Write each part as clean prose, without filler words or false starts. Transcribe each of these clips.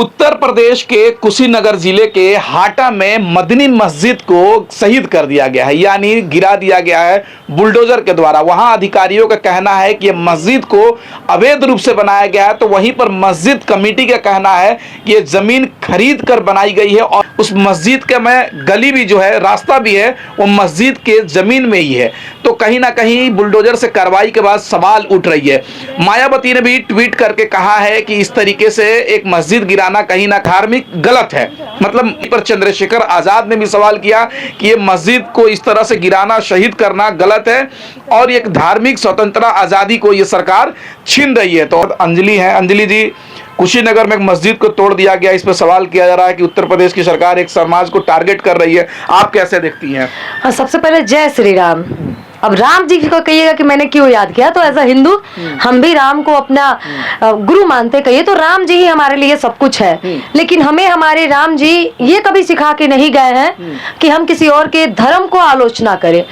उत्तर प्रदेश के कुशीनगर जिले के हाटा में मदनी मस्जिद को शहीद कर दिया गया है, यानी गिरा दिया गया है बुलडोजर के द्वारा। वहां अधिकारियों का कहना है कि यह मस्जिद को अवैध रूप से बनाया गया है, तो वहीं पर मस्जिद कमेटी का कहना है कि ये जमीन खरीद कर बनाई गई है और उस मस्जिद के में गली भी जो है, रास्ता भी है, वो मस्जिद के जमीन में ही है। तो कहीं ना कहीं बुलडोजर से कार्रवाई के बाद सवाल उठ रही है। मायावती ने भी ट्वीट करके कहा है कि इस तरीके से एक मस्जिद गिराना कहीं ना धार्मिक गलत है। मतलब पर चंद्रशेखर आजाद ने भी सवाल किया कि ये मस्जिद को इस तरह से गिराना, शहीद करना गलत है और एक धार्मिक स्वतंत्रता आजादी को ये सरकार छीन रही है। तो अंजलि है, अंजलि जी, कुशीनगर में एक मस्जिद को तोड़ दिया गया, इस पर सवाल किया जा रहा है कि उत्तर प्रदेश की सरकार एक समाज को टारगेट कर रही है, आप कैसे देखती हैं? हाँ, सबसे पहले जय श्री राम। अब राम जी को कहिएगा कि मैंने क्यों याद किया, तो एज अ हिंदू हम भी राम को अपना गुरु मानते, कहिए तो राम जी ही हमारे लिए सब कुछ है। लेकिन हमें हमारे राम जी ये कभी सिखा के नहीं गए हैं कि हम किसी और के धर्म को आलोचना करें।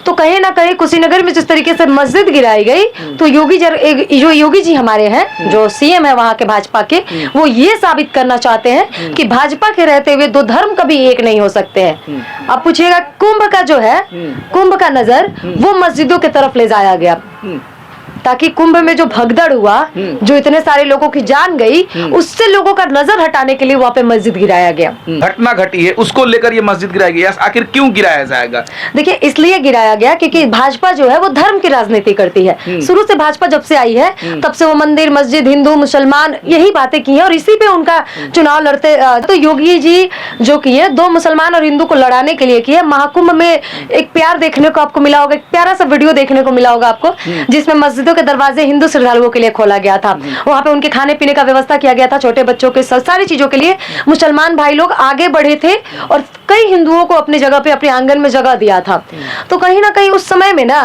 तो कहीं ना कहीं कुशीनगर में जिस तरीके से मस्जिद गिराई गई, तो जो योगी जी हमारे हैं, जो सीएम है वहां के भाजपा के, वो ये साबित करना चाहते हैं कि भाजपा के रहते हुए दो धर्म कभी एक नहीं हो सकते हैं। आप पूछिएगा कुंभ का जो है, कुंभ का नजर वो मस्जिदों की तरफ ले जाया गया, ताकि कुंभ में जो भगदड़ हुआ, जो इतने सारे लोगों की जान गई, उससे लोगों का नजर हटाने के लिए वहाँ पे मस्जिद गिराया गया। घटना घटी है, उसको लेकर ये मस्जिद गिराई गई। आखिर क्यों गिराया जाएगा? देखिए, इसलिए गिराया गया क्योंकि भाजपा जो है वो धर्म की राजनीति करती है। शुरू से भाजपा जब से आई है तब से वो मंदिर, मस्जिद, हिंदू, मुसलमान यही बातें की है और इसी पे उनका चुनाव लड़ते। तो योगी जी जो किए, दो मुसलमान और हिंदू को लड़ाने के लिए किए। महाकुंभ में एक प्यार देखने को आपको मिला होगा, एक प्यारा सा वीडियो देखने को मिला होगा आपको, जिसमें मस्जिदों के दरवाजे हिंदू श्रद्धालुओं के लिए खोला गया था। वहां पे उनके खाने पीने का व्यवस्था किया गया था, छोटे बच्चों के सारी चीजों के लिए मुसलमान भाई लोग आगे बढ़े थे और कई हिंदुओं को अपनी जगह पे, अपने आंगन में जगह दिया था। तो कहीं ना कहीं उस समय में ना,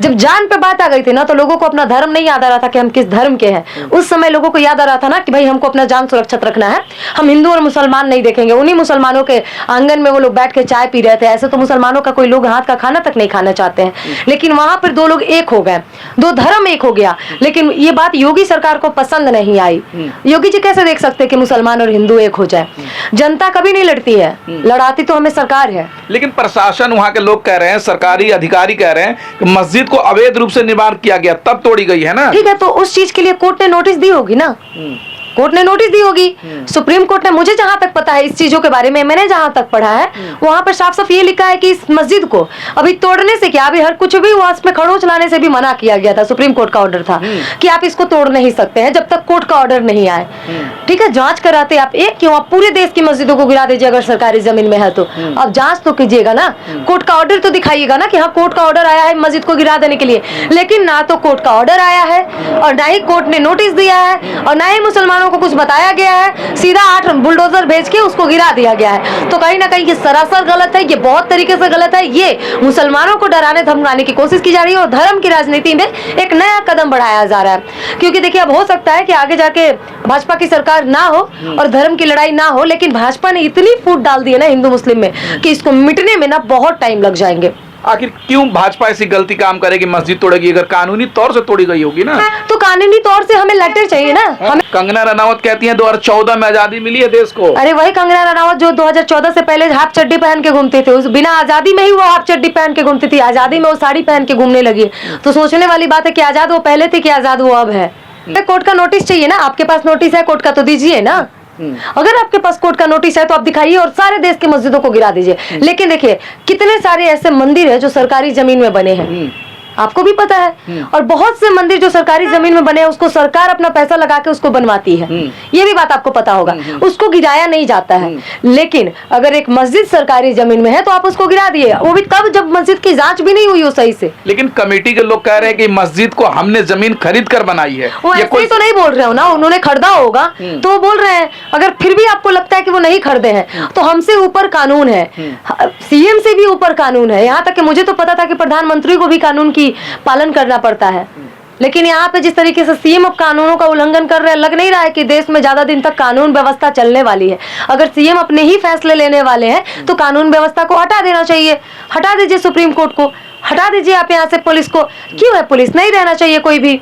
जब जान पे बात आ गई थी ना, तो लोगों को अपना धर्म नहीं याद आ रहा था कि हम किस धर्म के हैं। उस समय लोगों को याद आ रहा था ना कि भाई हमको अपना जान सुरक्षित रखना है, हम हिंदू और मुसलमान नहीं देखेंगे। उन्हीं मुसलमानों के आंगन में वो लोग बैठ के चाय पी रहे थे। ऐसे तो मुसलमानों का कोई लोग हाथ का खाना तक नहीं खाना चाहते हैं, लेकिन वहां पर दो लोग एक हो गए, दो धर्म एक हो गया। लेकिन ये बात योगी सरकार को पसंद नहीं आई। योगी जी कैसे देख सकते कि मुसलमान और हिंदू एक हो जाए? जनता कभी नहीं लड़ती है, लड़ाती तो हमें सरकार है। लेकिन प्रशासन, वहां के लोग कह रहे हैं, सरकारी अधिकारी कह रहे हैं कि मस्जिद को अवैध रूप से निर्माण किया गया, तब तोड़ी गई है ना। ठीक है, तो उस चीज के लिए कोर्ट ने नोटिस दी होगी ना, कोर्ट ने नोटिस दी होगी। सुप्रीम कोर्ट ने, मुझे जहां तक पता है इस चीजों के बारे में, मैंने जहां तक पढ़ा है, वहां पर साफ साफ ये लिखा है कि इस मस्जिद को अभी तोड़ने से क्या, अभी हर कुछ भी हुआ, इसमें खड़ोस लाने से भी मना किया गया था। सुप्रीम कोर्ट का ऑर्डर था कि आप इसको तोड़ नहीं सकते हैं जब तक कोर्ट का ऑर्डर नहीं आए। ठीक है, जांच कराते आप एक क्यों, आप पूरे देश की मस्जिदों को गिरा दीजिए अगर सरकारी जमीन में है तो। अब जांच तो कीजिएगा ना, कोर्ट का ऑर्डर तो दिखाइएगा ना कि हाँ कोर्ट का ऑर्डर आया है मस्जिद को गिरा देने के लिए। लेकिन ना तो कोर्ट का ऑर्डर आया है और ना ही कोर्ट ने नोटिस दिया है और ना ही मुसलमानों को कुछ बताया गया है। सीधा 8 बुलडोजर भेज के उसको गिरा दिया गया है। तो कहीं ना कहीं ये सरासर गलत है, ये बहुत तरीके से गलत है। ये मुसलमानों को डराने धमकाने की कोशिश की जा रही है और धर्म की राजनीति में एक नया कदम बढ़ाया जा रहा है। क्योंकि देखिए, अब हो सकता है कि आगे जाके भाजपा की सरकार ना हो और धर्म की लड़ाई ना हो, लेकिन भाजपा ने इतनी फूट डाल दी है ना हिंदू मुस्लिम में कि इसको मिटने में ना बहुत टाइम लग जाएंगे। आखिर क्यों भाजपा ऐसी गलती काम करेगी, मस्जिद तोड़ेगी? अगर कानूनी तौर से तोड़ी गई होगी ना, तो कानूनी तौर से हमें लेटर चाहिए ना। हमें कंगना रनावत कहती हैं 2014 में आजादी मिली है देश को। अरे वही कंगना रनावत जो 2014 से पहले हाफ चड्डी पहन के घूमते थे, उस बिना आजादी में ही वो हाफ चड्डी पहन के घूमती थी, आजादी में वो साड़ी पहन के घूमने लगी। तो सोचने वाली बात है कि आजाद वो पहले थे कि आजाद वो अब है। कोर्ट का नोटिस चाहिए ना, आपके पास नोटिस है कोर्ट का तो दीजिए ना। अगर आपके पास कोर्ट का नोटिस है तो आप दिखाइए और सारे देश की मस्जिदों को गिरा दीजिए। लेकिन देखिए, कितने सारे ऐसे मंदिर है जो सरकारी जमीन में बने हैं, आपको भी पता है। और बहुत से मंदिर जो सरकारी जमीन में बने हैं, उसको सरकार अपना पैसा लगा के उसको बनवाती है, ये भी बात आपको पता होगा। उसको गिराया नहीं जाता है। लेकिन अगर एक मस्जिद सरकारी जमीन में है तो आप उसको गिरा दिए, वो भी तब जब मस्जिद की जांच भी नहीं हुई हो सही से। लेकिन कमेटी के लोग कह रहे हैं कि मस्जिद को हमने जमीन खरीद कर बनाई है। वो ऐसे ही तो नहीं बोल रहे हो ना, उन्होंने खरीदा होगा तो बोल रहे हैं। अगर फिर भी आपको लगता है कि वो नहीं खरीदे हैं, तो हमसे ऊपर कानून है, सीएम से भी ऊपर कानून है। यहाँ तक कि मुझे तो पता था कि प्रधानमंत्री को भी कानून की पालन करना पड़ता है। लेकिन यहाँ पे जिस तरीके से सीएम अब कानूनों का उल्लंघन कर रहे हैं, लग नहीं रहा है कि देश में ज्यादा दिन तक कानून व्यवस्था चलने वाली है। अगर सीएम अपने ही फैसले लेने वाले हैं तो कानून व्यवस्था को हटा देना चाहिए। हटा दीजिए सुप्रीम कोर्ट को, हटा दीजिए आप यहाँ से पुलिस को। क्यों है पुलिस? नहीं रहना चाहिए कोई भी।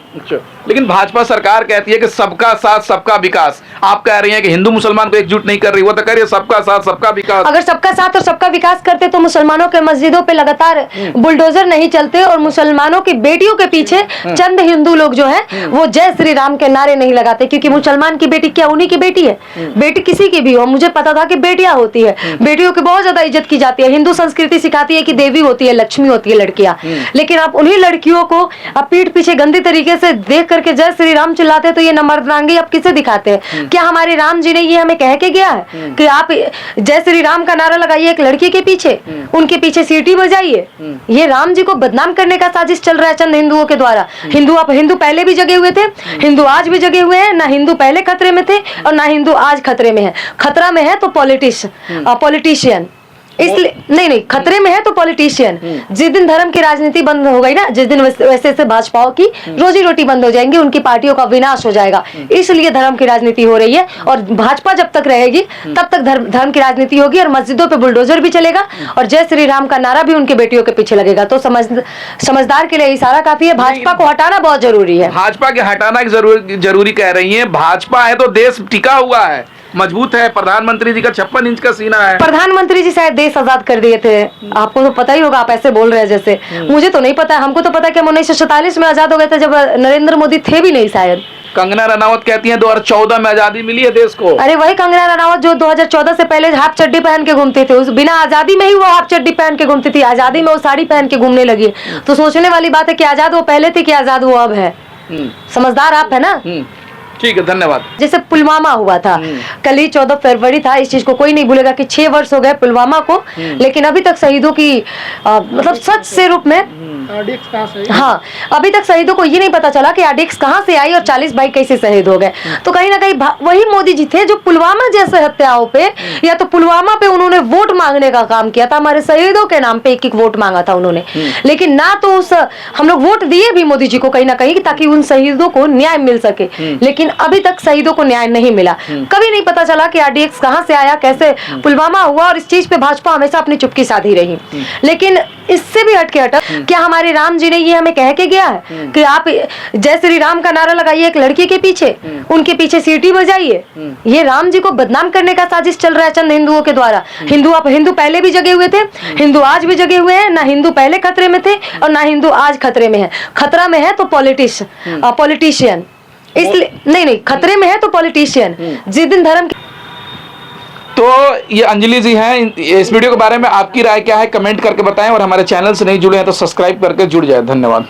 लेकिन भाजपा सरकार कहती है कि सबका साथ सबका विकास। आप कह रही हैं कि हिंदू मुसलमान को एकजुट नहीं कर रही, वो तो कह रही है सबका साथ सबका विकास। अगर सबका साथ और सबका विकास करते तो मुसलमानों के मस्जिदों पे लगातार बुलडोजर नहीं चलते और मुसलमानों की बेटियों के पीछे चंद हिंदू लोग जो है वो जय श्री राम के नारे नहीं लगाते, क्योंकि मुसलमान की बेटी क्या उन्हीं की बेटी है? बेटी किसी की भी हो, मुझे पता था कि बेटियां होती है, बेटियों की बहुत ज्यादा इज्जत की जाती है। हिंदू संस्कृति सिखाती है कि देवी होती है, लक्ष्मी होती है लड़कियां, लेकिन आप उन्हीं लड़कियों को आप पीठ पीछे गंदी तरीके से देख करके जय श्री राम चिल्लाते हैं, तो ये नमर्दांगी आप किसे दिखाते हैं? क्या हमारे राम जी ने ये हमें कह के गया है कि आप जय श्री राम का नारा लगाइए एक लड़की के पीछे, उनके पीछे सीटी बजाइए? ये राम जी को बदनाम करने का साजिश चल रहा है चंद हिंदुओं के द्वारा। हिंदू पहले भी जगे हुए थे, हिंदू आज भी जगे हुए हैं, ना हिंदू पहले खतरे में थे और ना हिंदू आज खतरे में है। खतरा में है तो पॉलिटिशियन, इसलिए नहीं खतरे में है तो पॉलिटिशियन। जिस दिन धर्म की राजनीति बंद हो गई ना, जिस दिन वैसे भाजपाओं की रोजी रोटी बंद हो जाएंगी, उनकी पार्टियों का विनाश हो जाएगा। इसलिए धर्म की राजनीति हो रही है और भाजपा जब तक रहेगी तब तक धर्म की राजनीति होगी और मस्जिदों पे बुलडोजर भी चलेगा और जय श्री राम का नारा भी उनके बेटियों के पीछे लगेगा। तो समझदार के लिए इशारा काफी है, भाजपा को हटाना बहुत जरूरी है। भाजपा के हटाना जरूरी कह रही है। भाजपा है तो देश टिका हुआ है, मजबूत है। प्रधानमंत्री जी का 56 इंच का सीना है। प्रधानमंत्री जी शायद देश आजाद कर दिए थे, आपको तो पता ही होगा, आप ऐसे बोल रहे हैं जैसे। मुझे तो नहीं पता, हमको तो पता है कि हम 1947 में आजाद हो गए थे, जब नरेंद्र मोदी थे भी नहीं शायद। कंगना रनावत कहती हैं 2014 में आजादी मिली है देश को। अरे वही कंगना रनावत जो 2014 से पहले हाफ चड्डी पहन के घूमती थी, उस बिना आजादी में ही वो हाफ चड्डी पहन के घूमती थी, आजादी में वो साड़ी पहन के घूमने लगी। तो सोचने वाली बात है कि आजाद वो पहले थी कि आजाद वो अब है। समझदार आप है ना। ठीक है, धन्यवाद। जैसे पुलवामा हुआ था, कल ही 14 फरवरी था, इस चीज को कोई नहीं भूलेगा कि 6 वर्ष हो गए पुलवामा को, लेकिन अभी तक शहीदों की मतलब सच से रूप में हाँ, अभी तक शहीदों को ये नहीं पता चला कि आरडीएक्स कहाँ से आई और 40 भाई कैसे शहीद हो गए। तो कहीं ना कहीं वही मोदी जी थे जो पुलवामा जैसे हत्याओं पे या तो पुलवामा पे उन्होंने वोट मांगने का काम किया था, हमारे शहीदों के नाम पे एक वोट मांगा था उन्होंने। लेकिन ना तो उस हम लोग वोट दिए भी मोदी जी को कहीं ना कहीं ताकि उन शहीदों को न्याय मिल सके, लेकिन अभी तक शहीदों को न्याय नहीं मिला। कभी नहीं पता चला कि आरडीएक्स कहाँ से आया, कैसे पुलवामा हुआ, और इस चीज पे भाजपा हमेशा अपनी चुप्पी साधी रही। लेकिन इससे भी हटके क्या हमारे राम जी ने ये हमें कह के गया है कि आप जय श्री राम का नारा लगाइए एक लड़की के पीछे, उनके पीछे सीटी बजाइए? ये राम जी को बदनाम करने का साजिश चल रहा है चंद हिंदुओं के द्वारा। हिंदू पहले भी जगे हुए थे, हिंदू आज भी जगे हुए हैं, ना हिंदू पहले खतरे में थे और ना हिंदू आज खतरे में है। खतरा में है तो पॉलिटिशियन, इसलिए नहीं खतरे में है तो पॉलिटिशियन। जिस दिन धर्म तो ये अंजलि जी हैं, इस वीडियो के बारे में आपकी राय क्या है कमेंट करके बताएं और हमारे चैनल से नहीं जुड़े हैं तो सब्सक्राइब करके जुड़ जाए। धन्यवाद।